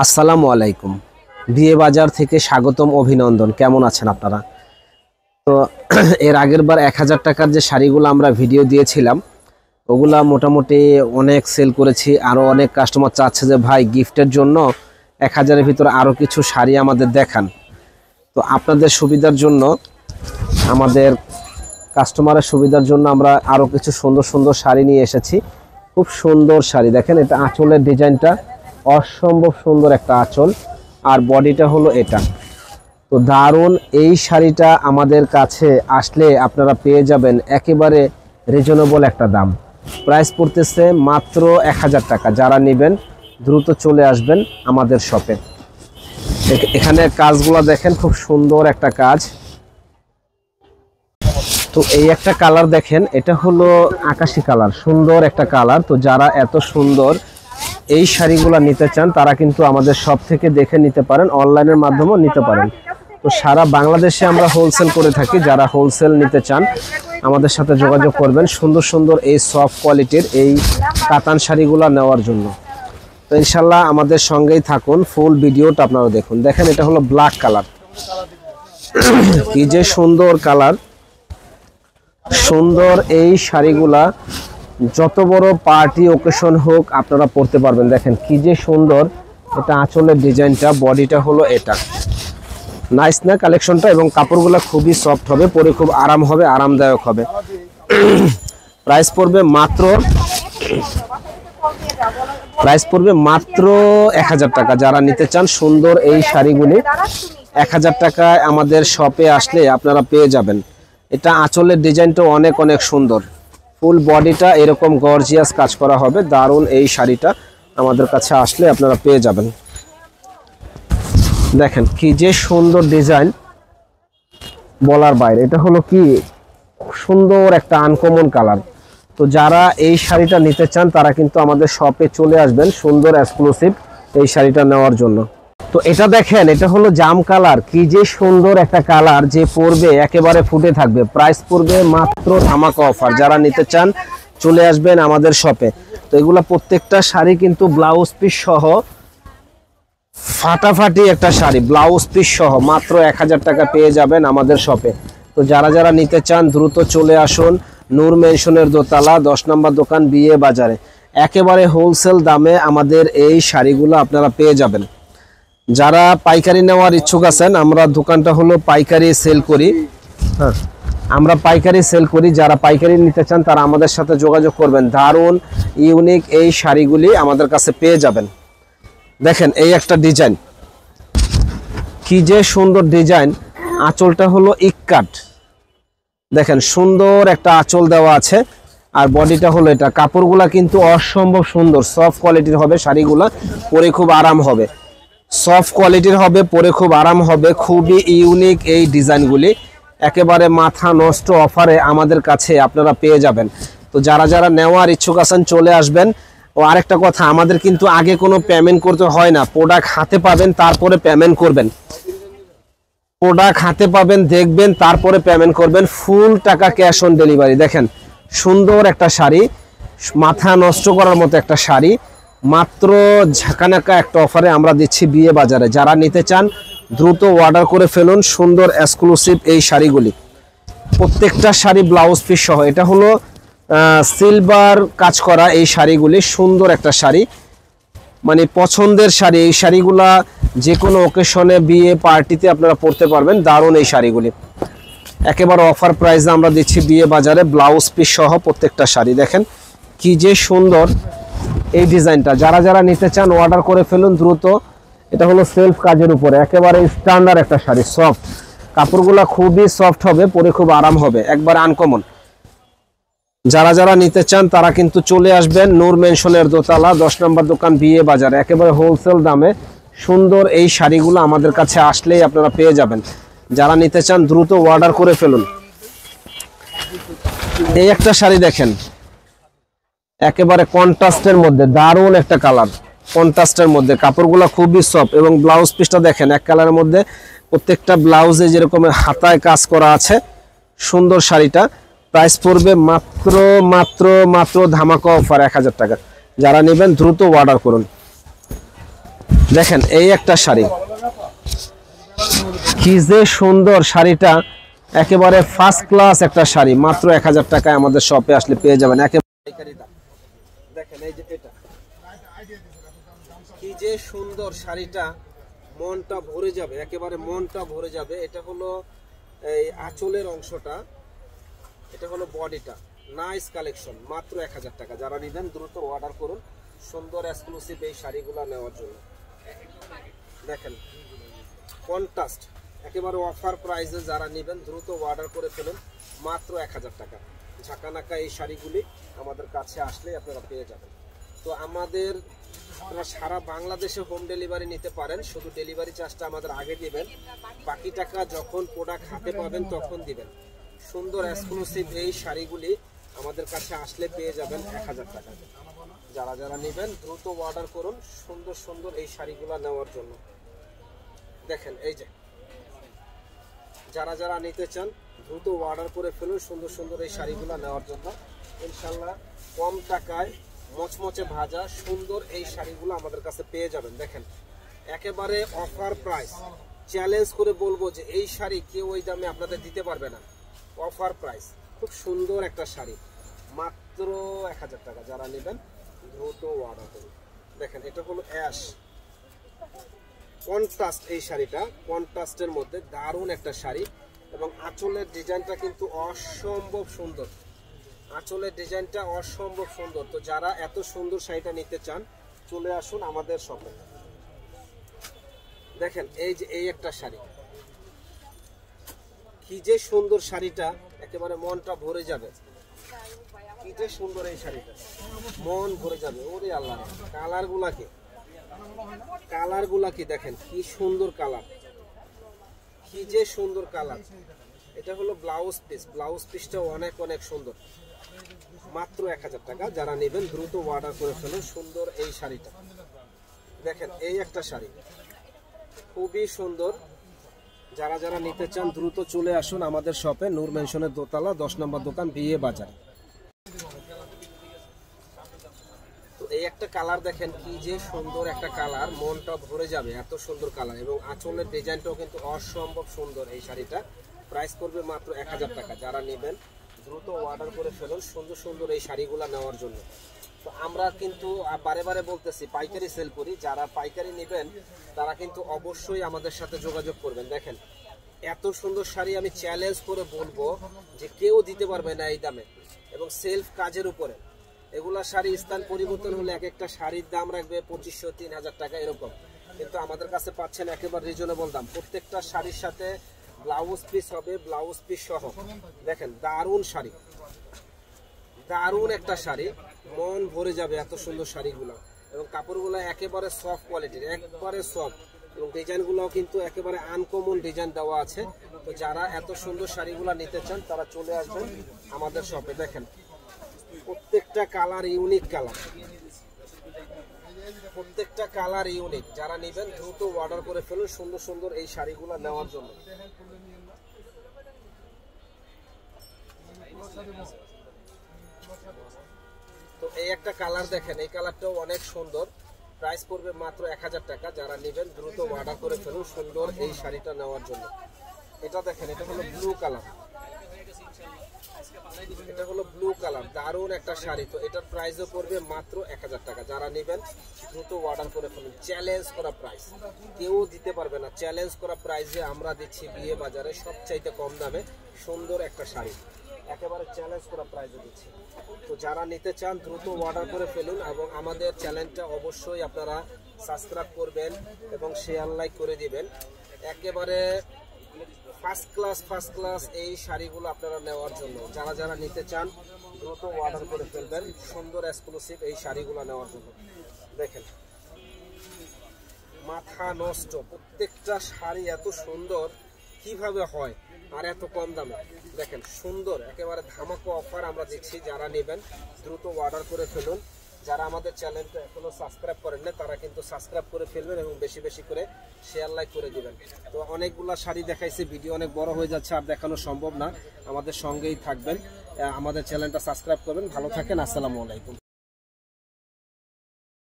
আসসালামু আলাইকুম। বিয়ে বাজার থেকে স্বাগতম, অভিনন্দন। কেমন আছেন আপনারা? তো এর আগের বার 1000 টাকার যে শাড়িগুলো আমরা ভিডিও দিয়েছিলাম ওগুলা মোটামুটি অনেক সেল করেছি। আরও অনেক কাস্টমার চাচ্ছে যে ভাই গিফটের জন্য 1000-এর ভিতরে আরও কিছু শাড়ি আমাদের দেখান। তো আপনাদের সুবিধার জন্য, আমাদের কাস্টমারের সুবিধার জন্য আমরা আরও কিছু সুন্দর সুন্দর শাড়ি নিয়ে এসেছি। খুব সুন্দর শাড়ি দেখেন, এটা আঁচলের ডিজাইনটা অসম্ভব সুন্দর একটা আঁচল, আর বডিটা হলো এটা। তো দারুণ এই শাড়িটা আমাদের কাছে আসলে আপনারা পেয়ে যাবেন একেবারে রিজনেবল একটা দাম। প্রাইস পড়তেছে মাত্র 1000 টাকা। যারা নেবেন দ্রুত চলে আসবেন আমাদের শপে। এখানে কাজগুলো দেখেন, খুব সুন্দর একটা কাজ। তো এই একটা কালার দেখেন, এটা হলো আকাশি কালার, সুন্দর একটা কালার। তো যারা এত সুন্দর এই শাড়িগুলো নিতে চান তারা কিন্তু আমাদের শপ থেকে দেখে নিতে পারেন, অনলাইনের মাধ্যমেও নিতে পারেন। তো সারা বাংলাদেশে আমরা হোলসেল করে থাকি। যারা হোলসেল নিতে চান আমাদের সাথে যোগাযোগ করবেন সুন্দর সুন্দর এই সফট কোয়ালিটির এই কাতান শাড়িগুলো নেওয়ার জন্য। তো ইনশাল্লাহ আমাদের সঙ্গেই থাকুন, ফুল ভিডিওটা আপনারা দেখুন। দেখেন এটা হলো ব্ল্যাক কালার, কি যে সুন্দর কালার। সুন্দর এই শাড়িগুলা যত বড় পার্টি ওকেশন হোক আপনারা পরতে পারবেন। দেখেন কি যে সুন্দর, এটা আঁচলের ডিজাইনটা, বডিটা হলো এটা। নাইস না কালেকশনটা? এবং কাপড়গুলো খুবই সফট হবে, পরে খুব আরাম হবে, আরামদায়ক হবে। প্রাইস পড়বে মাত্র 1000 টাকা। যারা নিতে চান সুন্দর এই শাড়িগুলি 1000 টাকায় আমাদের শপে আসলে আপনারা পেয়ে যাবেন। এটা আঁচলের ডিজাইনটা অনেক অনেক সুন্দর, ফুল বডিটা এরকম গর্জিয়াস কাজ করা হবে। দারুণ এই শাড়িটা আমাদের কাছে আসলে আপনারা পেয়ে যাবেন। দেখেন কি যে সুন্দর ডিজাইন, বলার বাইরে। এটা হলো কি সুন্দর একটা আনকমন কালার। তো যারা এই শাড়িটা নিতে চান তারা কিন্তু আমাদের শপে চলে আসবেন সুন্দর এক্সক্লুসিভ এই শাড়িটা নেওয়ার জন্য। তো এটা দেখেন, এটা হলো জাম কালার, কি যে সুন্দর একটা কালার, যে পরবে একেবারে ফুটে থাকবে। প্রাইস পড়বে মাত্র ধামাকা অফার। যারা নিতে চান চলে আসবেন আমাদের শপে। তো এগুলা প্রত্যেকটা শাড়ি কিন্তু ব্লাউজ পিস সহ, ফাটাফাটি একটা শাড়ি, ব্লাউজ পিস সহ মাত্র 1000 টাকা পেয়ে যাবেন আমাদের শপে। তো যারা যারা নিতে চান দ্রুত চলে আসুন নূর মেনশনের দোতলা 10 নম্বর দোকান, বিয়ে বাজারে। একেবারে হোলসেল দামে আমাদের এই শাড়িগুলো আপনারা পেয়ে যাবেন। যারা পাইকারি নেওয়ার ইচ্ছুক আছেন, আমরা দোকানটা হলো পাইকারি সেল করি। হ্যাঁ, আমরা পাইকারি সেল করি। যারা পাইকারি নিতে চান তারা আমাদের সাথে যোগাযোগ করবেন। দারুণ ইউনিক এই শাড়িগুলি আমাদের কাছে পেয়ে যাবেন। দেখেন এই একটা ডিজাইন, কি যে সুন্দর ডিজাইন। আঁচলটা হলো ইক্কাট, দেখেন সুন্দর একটা আঁচল দেওয়া আছে, আর বডিটা হলো এটা। কাপড়গুলা কিন্তু অসম্ভব সুন্দর, সফট কোয়ালিটির হবে শাড়িগুলা, পরে খুব আরাম হবে। সফট কোয়ালিটির হবে, পরে খুব আরাম হবে। খুবই ইউনিক এই ডিজাইনগুলি, একেবারে মাথা নষ্ট অফারে আমাদের কাছে আপনারা পেয়ে যাবেন। তো যারা যারা নেওয়ার ইচ্ছুক আছেন চলে আসবেন। ও আরেকটা কথা, আমাদের কিন্তু আগে কোনো পেমেন্ট করতে হয় না। প্রোডাক্ট হাতে পাবেন তারপরে পেমেন্ট করবেন। প্রোডাক্ট হাতে পাবেন, দেখবেন, তারপরে পেমেন্ট করবেন। ফুল টাকা ক্যাশ অন ডেলিভারি। দেখেন সুন্দর একটা শাড়ি, মাথা নষ্ট করার মতো একটা শাড়ি, মাত্র ঝাঁকানাকা একটা অফারে আমরা দিচ্ছি বিয়ে বাজারে। যারা নিতে চান দ্রুত অর্ডার করে ফেলুন সুন্দর এক্সক্লুসিভ এই শাড়িগুলি, প্রত্যেকটা শাড়ি ব্লাউজ পিস সহ। এটা হলো সিলভার কাজ করা এই শাড়িগুলি, সুন্দর একটা শাড়ি, মানে পছন্দের শাড়ি। এই শাড়িগুলা যে কোনো ওকেশনে, বিয়ে পার্টিতে আপনারা পরতে পারবেন। দারুণ এই শাড়িগুলি একেবারে অফার প্রাইসে আমরা দিচ্ছি বিয়ে বাজারে, ব্লাউজ পিস সহ প্রত্যেকটা শাড়ি। দেখেন কি যে সুন্দর এই ডিজাইনটা। যারা যারা নিতে চান অর্ডার করে ফেলুন দ্রুত। এটা হলো সেলফ কাজের উপরে, একেবারে স্ট্যান্ডার্ড একটা শাড়ি, সফট কাপড়গুলা, খুবই সফট হবে, পরে খুব আরাম হবে, একবার আনকমন। যারা যারা নিতে চান তারা কিন্তু চলে আসবেন নূর মেনশনের দোতলা 10 নম্বর দোকান, বিয়ে বাজারে। একেবারে হোলসেল দামে সুন্দর এই শাড়িগুলো আমাদের কাছে আসলেই আপনারা পেয়ে যাবেন। যারা নিতে চান দ্রুত অর্ডার করে ফেলুন। এই একটা শাড়ি দেখেন, একেবারে কন্ট্রাস্টের মধ্যে, দারুণ একটা কালার, কন্ট্রাস্টের মধ্যে। কাপড়গুলো খুবই সফট এবং ব্লাউজ পিসটা দেখেন এক কালারের মধ্যে, প্রত্যেকটা ব্লাউজে যেরকম হাতায় কাজ করা আছে। সুন্দর শাড়িটা প্রাইস পড়বে মাত্র মাত্র মাত্র ধামাকা অফার 1000 টাকা। যারা নেবেন দ্রুত অর্ডার করুন। দেখেন এই একটা শাড়ি, কি যে সুন্দর শাড়িটা, একেবারে ফার্স্ট ক্লাস একটা শাড়ি, মাত্র 1000 টাকায় আমাদের শপে আসলে পেয়ে যাবেন একেবারে। দেখেন এই যে এটা কি যে সুন্দর শাড়িটা, মনটা ভরে যাবে, একেবারে মনটা ভরে যাবে। এটা হলো এই আঁচলের অংশটা, এটা হলো বডিটা, নাইস কালেকশন, মাত্র 1000 টাকা। যারা নেবেন দ্রুত অর্ডার করুন সুন্দর এক্সক্লুসিভ এই শাড়িগুলো নেওয়ার জন্য। দেখেন কন্ট্রাস্ট, একেবারে অফার প্রাইসে যারা নেবেন দ্রুত অর্ডার করে ফেলুন মাত্র 1000 টাকা। ঝাঁকানাকা এই শাড়িগুলি আমাদের কাছে আসলে আপনারা পেয়ে যাবেন। তো আমাদের সারা বাংলাদেশে হোম ডেলিভারি নিতে পারেন, শুধু ডেলিভারি চার্জটা আমাদের আগে দিবেন, বাকি টাকা যখন প্রোডাক্ট হাতে পাবেন তখন দিবেন। সুন্দর এক্সক্লুসিভ এই শাড়িগুলি আমাদের কাছে আসলে পেয়ে যাবেন 1000 টাকা। যারা যারা নেবেন দ্রুত অর্ডার করুন সুন্দর সুন্দর এই শাড়িগুলো নেওয়ার জন্য। দেখেন এই যে যারা যারা নিতে চান দ্রুত অর্ডার করে ফেলুন সুন্দর সুন্দর এই শাড়িগুলো নেওয়ার জন্য। ইনশাল্লাহ কম টাকায় মচমচে ভাজা সুন্দর এই শাড়িগুলো আমাদের কাছে পেয়ে যাবেন। দেখেন একেবারে অফার প্রাইস, চ্যালেঞ্জ করে বলবো যে এই শাড়ি কেউ ওই দামে আপনাদের দিতে পারবে না। অফার প্রাইস, খুব সুন্দর একটা শাড়ি, মাত্র 1000 টাকা। যারা নেবেন দ্রুত অর্ডার করুন। দেখেন এটা হলো অ্যাশ কন্ট্রাস্ট, এই শাড়িটা কন্ট্রাস্টের মধ্যে দারুণ একটা শাড়ি, এবং আঁচলের ডিজাইনটা কিন্তু অসম্ভব সুন্দর, আঁচলের ডিজাইনটা অসম্ভব সুন্দর। তো যারা এত সুন্দর শাড়িটা নিতে চান চলে আসুন আমাদের শপে। দেখেন এই যে এই একটা শাড়ি, কি যে সুন্দর শাড়িটা, একেবারে মনটা ভরে যাবে। কি যে সুন্দর এই শাড়িটা, মন ভরে যাবে। ওরে আল্লাহ, কালার গুলা কি দেখেন, কি সুন্দর কালার, কি যে সুন্দর কালার। এটা হলো ব্লাউজ পিস, ব্লাউজ পিসটাও অনেক অনেক সুন্দর, মাত্র 1000 টাকা। যারা নেবেন দ্রুত অর্ডার করে ফেলুন সুন্দর এই শাড়িটা। দেখেন এই একটা শাড়ি খুবই সুন্দর, যারা যারা নিতে চান দ্রুত চলে আসুন আমাদের শপে, নূর মেনশনের দোতলা 10 নম্বর দোকান, বিয়ে বাজার। তো এই একটা কালার দেখেন, কি যে সুন্দর একটা কালার, মনটা ভরে যাবে, এত সুন্দর কালার, এবং আঁচলের ডিজাইনটাও কিন্তু অসম্ভব সুন্দর। এই শাড়িটা প্রাইস করবে মাত্র 1000 টাকা। যারা নেবেন দ্রুত অর্ডার করে ফেলুন সুন্দর সুন্দর এই শাড়িগুলো নেওয়ার জন্য। তো আমরা কিন্তু বারে বারে বলতেছি পাইকারি সেল করি, যারা পাইকারি নেবেন তারা কিন্তু অবশ্যই আমাদের সাথে যোগাযোগ করবেন। দেখেন এত সুন্দর শাড়ি আমি চ্যালেঞ্জ করে বলবো যে কেউ দিতে পারবে না এই দামে, এবং সেলফ কাজের উপরে। এগুলা শাড়ি স্থান পরিবর্তন হলে এক একটা শাড়ির দাম রাখবে 2500 3000 টাকা এরকম, কিন্তু আমাদের কাছে পাচ্ছেন একেবারে রিজনেবল দাম। প্রত্যেকটা শাড়ির সাথে ব্লাউজ পিস হবে, ব্লাউজ পিস সহ। দেখেন দারুণ শাড়ি, দারুণ একটা শাড়ি, মন ভরে যাবে এত সুন্দর শাড়িগুলো, এবং কাপড়গুলো একেবারে সফট কোয়ালিটির, একবারে সফট, এবং ডিজাইনগুলোও কিন্তু একেবারে আনকমন ডিজাইন দেওয়া আছে। তো যারা এত সুন্দর শাড়িগুলো নিতে চান তারা চলে আসবেন আমাদের শপে। দেখেন প্রত্যেকটা কালার ইউনিক কালার, প্রত্যেকটা কালার ইউনিক। যারা নেবেন দ্রুত অর্ডার করে ফেলুন সুন্দর সুন্দর এই শাড়িগুলো নেওয়ার জন্য। তো এই একটা কালার দেখেন, এই কালারটাও অনেক সুন্দর, প্রাইস পড়বে মাত্র 1000 টাকা। যারা নেবেন দ্রুত অর্ডার করে ফেলুন সুন্দর এই শাড়িটা নেওয়ার জন্য। এটা দেখেন, এটা হলো ব্লু কালার, এটা হলো ব্লু কালার, দারুণ একটা শাড়ি। তো এটার প্রাইসও পড়বে মাত্র 1000 টাকা। যারা নেবেন দ্রুত অর্ডার করে ফেলুন, চ্যালেঞ্জ করা প্রাইস, কেউ দিতে পারবে না। চ্যালেঞ্জ করা প্রাইসে আমরা দিচ্ছি বিয়ে বাজারে সবচাইতে কম দামে সুন্দর একটা শাড়ি, একেবারে চ্যালেঞ্জ করা প্রাইসে দিচ্ছি। তো যারা নিতে চান দ্রুত অর্ডার করে ফেলুন, এবং আমাদের চ্যানেলটা অবশ্যই আপনারা সাবস্ক্রাইব করবেন এবং শেয়ার লাইক করে দিবেন। একেবারে ফার্স্ট ক্লাস এই শাড়িগুলো আপনারা নেওয়ার জন্য। যারা যারা নিতে চান দ্রুত অর্ডার করে ফেলবেন সুন্দর এক্সক্লুসিভ এই শাড়িগুলো নেওয়ার জন্য। দেখেন মাথা নষ্ট, প্রত্যেকটা শাড়ি এত সুন্দর কিভাবে হয় আর এত কম দামে। দেখেন সুন্দর, একেবারে ধামাকা অফার আমরা দিচ্ছি। যারা নেবেন দ্রুত অর্ডার করে ফেলুন। যারা আমাদের চ্যানেলটা এখনো সাবস্ক্রাইব করেন না তারা কিন্তু সাবস্ক্রাইব করে ফেলবেন এবং বেশি বেশি করে শেয়ার লাইক করে দিবেন। তো অনেকগুলা শাড়ি দেখাইছে, ভিডিও অনেক বড় হয়ে যাচ্ছে, আর দেখানো সম্ভব না। আমাদের সঙ্গেই থাকবেন, আমাদের চ্যানেলটা সাবস্ক্রাইব করবেন। ভালো থাকেন, আসসালামু আলাইকুম।